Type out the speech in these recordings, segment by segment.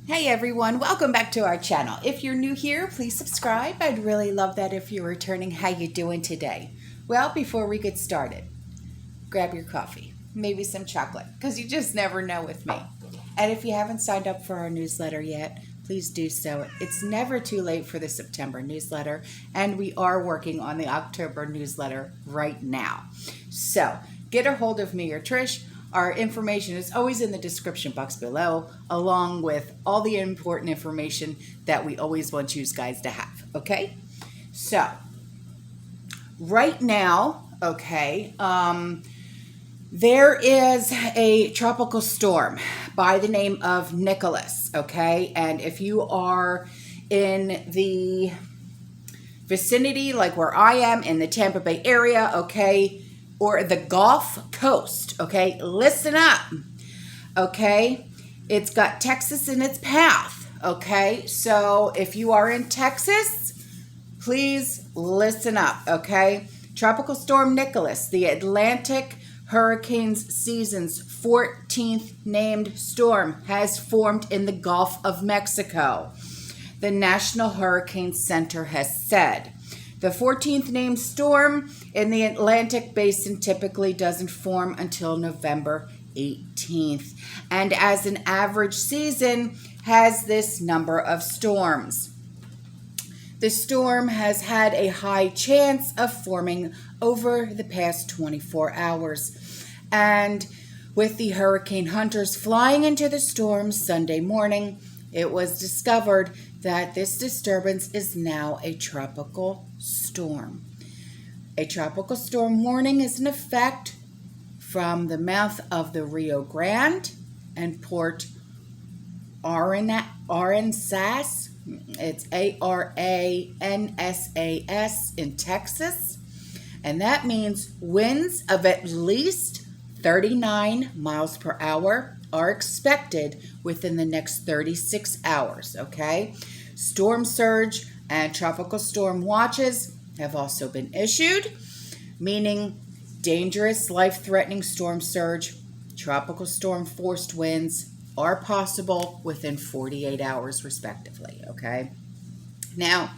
Hey everyone, welcome back to our channel. If you're new here, please subscribe. I'd really love that if you're returning. How you doing today? Well, before we get started, grab your coffee, maybe some chocolate, because you just never know with me. And if you haven't signed up for our newsletter yet, please do so. It's never too late for the September newsletter, and we are working on the October newsletter right now. So get a hold of me or Trish. Our information is always in the description box below, along with all the important information that we always want you guys to have, okay? So, right now, there is a tropical storm by the name of Nicholas, okay? And if you are in the vicinity, like where I am in the Tampa Bay area, okay, or the Gulf Coast, okay, listen up, okay? It's got Texas in its path, okay? So if you are in Texas, please listen up, okay? Tropical Storm Nicholas, the Atlantic hurricane season's 14th named storm, has formed in the Gulf of Mexico. The National Hurricane Center has said. The 14th named storm in the Atlantic Basin typically doesn't form until November 18th, and as an average season has this number of storms. The storm has had a high chance of forming over the past 24 hours, and with the hurricane hunters flying into the storm Sunday morning, it was discovered that this disturbance is now a tropical storm. A tropical storm warning is in effect from the mouth of the Rio Grande and Port Aransas. It's Aransas in Texas. And that means winds of at least 39 miles per hour are expected within the next 36 hours, okay? Storm surge and tropical storm watches have also been issued, meaning dangerous, life-threatening storm surge, tropical storm forced winds are possible within 48 hours, respectively, okay? Now,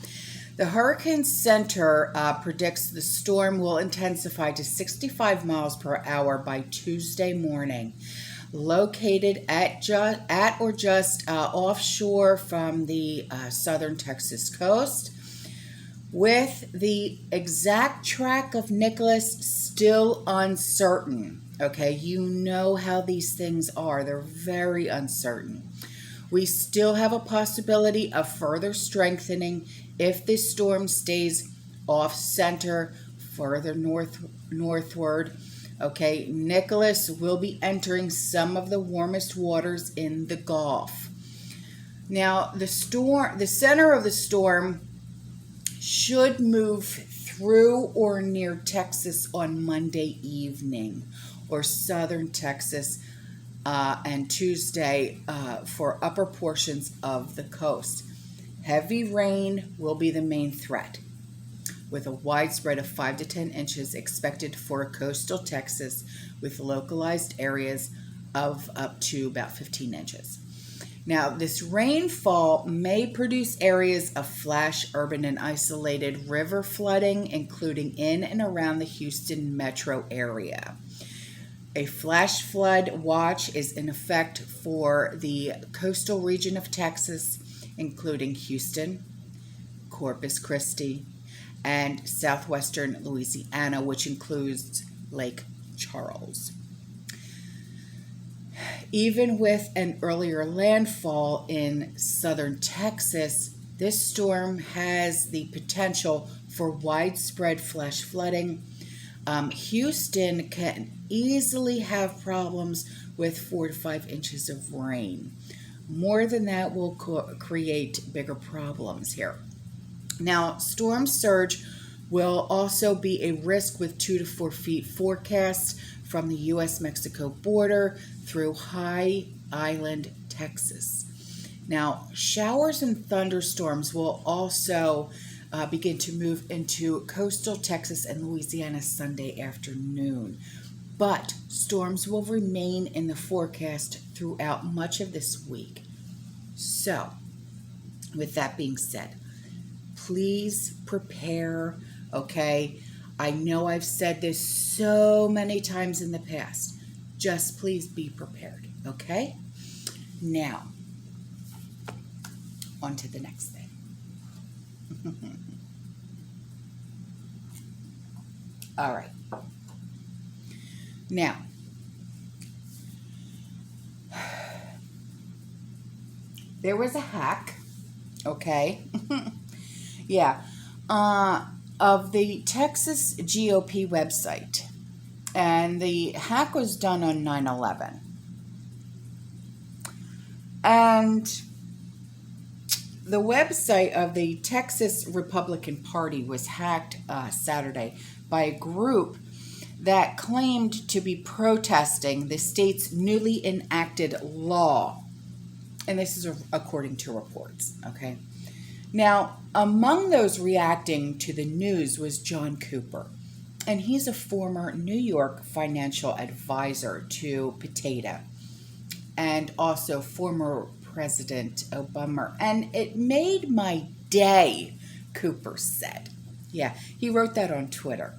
the Hurricane Center predicts the storm will intensify to 65 miles per hour by Tuesday morning. Located at or just offshore from the southern Texas coast, with the exact track of Nicholas still uncertain. Okay, you know how these things are. They're very uncertain. We still have a possibility of further strengthening if this storm stays off center further northward. Okay, Nicholas will be entering some of the warmest waters in the Gulf. Now, the center of the storm should move through or near Texas on Monday evening, or southern Texas, and Tuesday for upper portions of the coast. Heavy rain will be the main threat, with a widespread of 5 to 10 inches expected for coastal Texas, with localized areas of up to about 15 inches. Now, this rainfall may produce areas of flash urban and isolated river flooding, including in and around the Houston metro area. A flash flood watch is in effect for the coastal region of Texas, including Houston, Corpus Christi, and southwestern Louisiana, which includes Lake Charles. Even with an earlier landfall in southern Texas, this storm has the potential for widespread flash flooding. Houston can easily have problems with 4 to 5 inches of rain. More than that will create bigger problems here. Now, storm surge will also be a risk with 2 to 4 feet forecast from the U.S.-Mexico border through High Island, Texas. Now, showers and thunderstorms will also begin to move into coastal Texas and Louisiana Sunday afternoon. But storms will remain in the forecast throughout much of this week. So, with that being said, please prepare, okay? I know I've said this so many times in the past. Just please be prepared, okay? Now, on to the next thing. All right. Now, there was a hack, okay? Yeah, of the Texas GOP website. And the hack was done on 9/11. And the website of the Texas Republican Party was hacked Saturday by a group that claimed to be protesting the state's newly enacted law. And this is according to reports, okay? Now, among those reacting to the news was John Cooper, and he's a former New York financial advisor to Potato and also former President Obama. And it made my day, Cooper said. Yeah, he wrote that on Twitter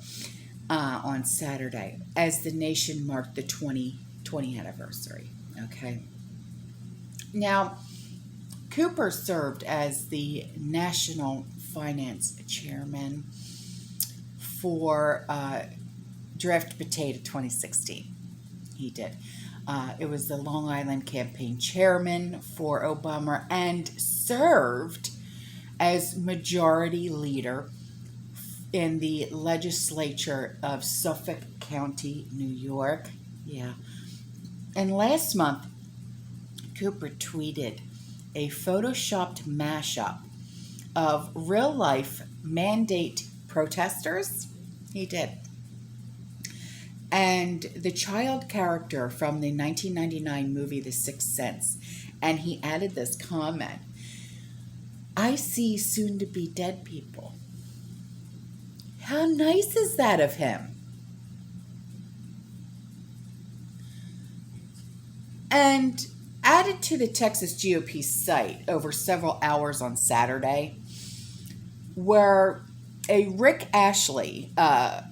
on Saturday as the nation marked the 2020 anniversary, okay? Now, Cooper served as the National Finance Chairman for Draft Potato 2016. He did. It was the Long Island campaign chairman for Obama and served as majority leader in the legislature of Suffolk County, New York. Yeah. And last month, Cooper tweeted a photoshopped mashup of real-life mandate protesters. He did. And the child character from the 1999 movie The Sixth Sense. And he added this comment, "I see soon-to-be dead people." How nice is that of him? And added to the Texas GOP site over several hours on Saturday were a Rick Ashley a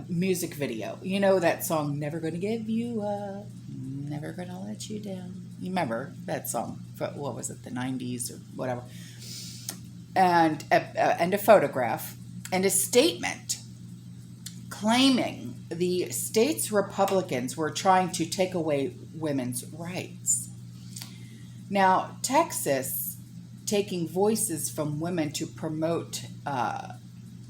music video. You know that song, "Never Gonna Give You Up, Never Gonna Let You Down." You remember that song? What was it, the 90s or whatever? And a photograph and a statement claiming the state's Republicans were trying to take away women's rights. Now, Texas, taking voices from women to promote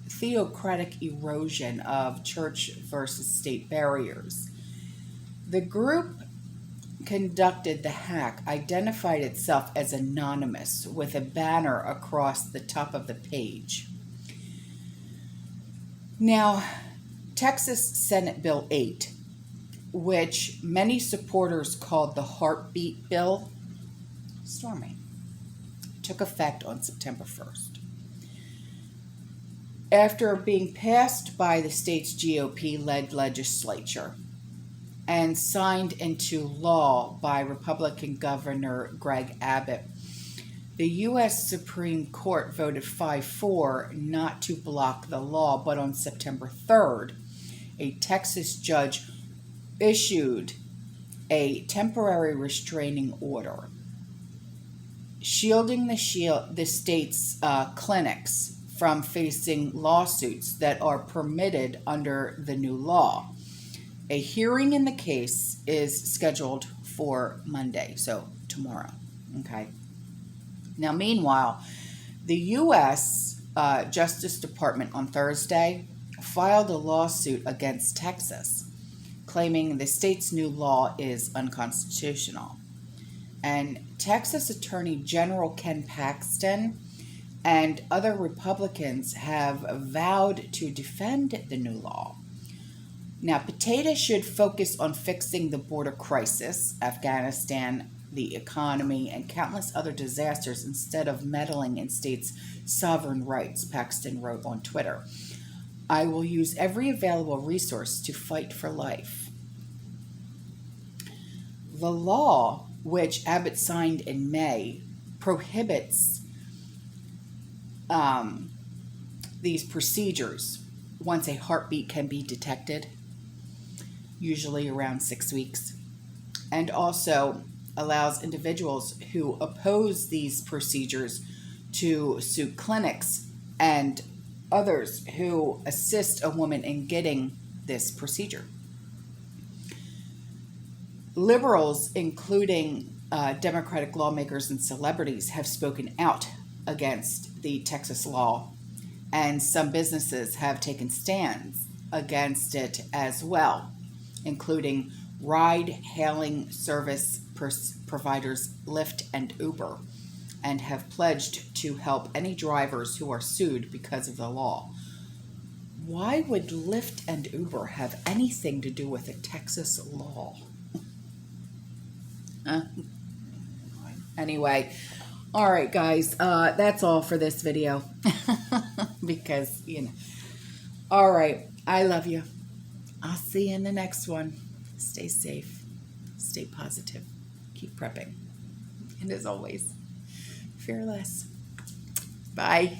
theocratic erosion of church versus state barriers. The group conducted the hack identified itself as anonymous with a banner across the top of the page. Now, Texas Senate Bill 8, which many supporters called the Heartbeat Bill, stormy, took effect on September 1st. After being passed by the state's GOP-led legislature and signed into law by Republican Governor Greg Abbott, the U.S. Supreme Court voted 5-4 not to block the law, but on September 3rd, a Texas judge issued a temporary restraining order shielding the state's clinics from facing lawsuits that are permitted under the new law. A hearing in the case is scheduled for Monday, so tomorrow. Okay. Now, meanwhile, the U.S. Justice Department on Thursday filed a lawsuit against Texas, claiming the state's new law is unconstitutional. And Texas Attorney General Ken Paxton and other Republicans have vowed to defend the new law. Now, Potato should focus on fixing the border crisis, Afghanistan, the economy, and countless other disasters instead of meddling in states' sovereign rights, Paxton wrote on Twitter. "I will use every available resource to fight for life." The law, which Abbott signed in May, prohibits these procedures once a heartbeat can be detected, usually around 6 weeks, and also allows individuals who oppose these procedures to sue clinics and others who assist a woman in getting this procedure. Liberals, including Democratic lawmakers and celebrities, have spoken out against the Texas law, and some businesses have taken stands against it as well, including ride-hailing service providers Lyft and Uber, and have pledged to help any drivers who are sued because of the law. Why would Lyft and Uber have anything to do with a Texas law? Anyway, all right, guys, that's all for this video. Because, you know. All right, I love you. I'll see you in the next one. Stay safe. Stay positive. Keep prepping. And as always, fearless. Bye.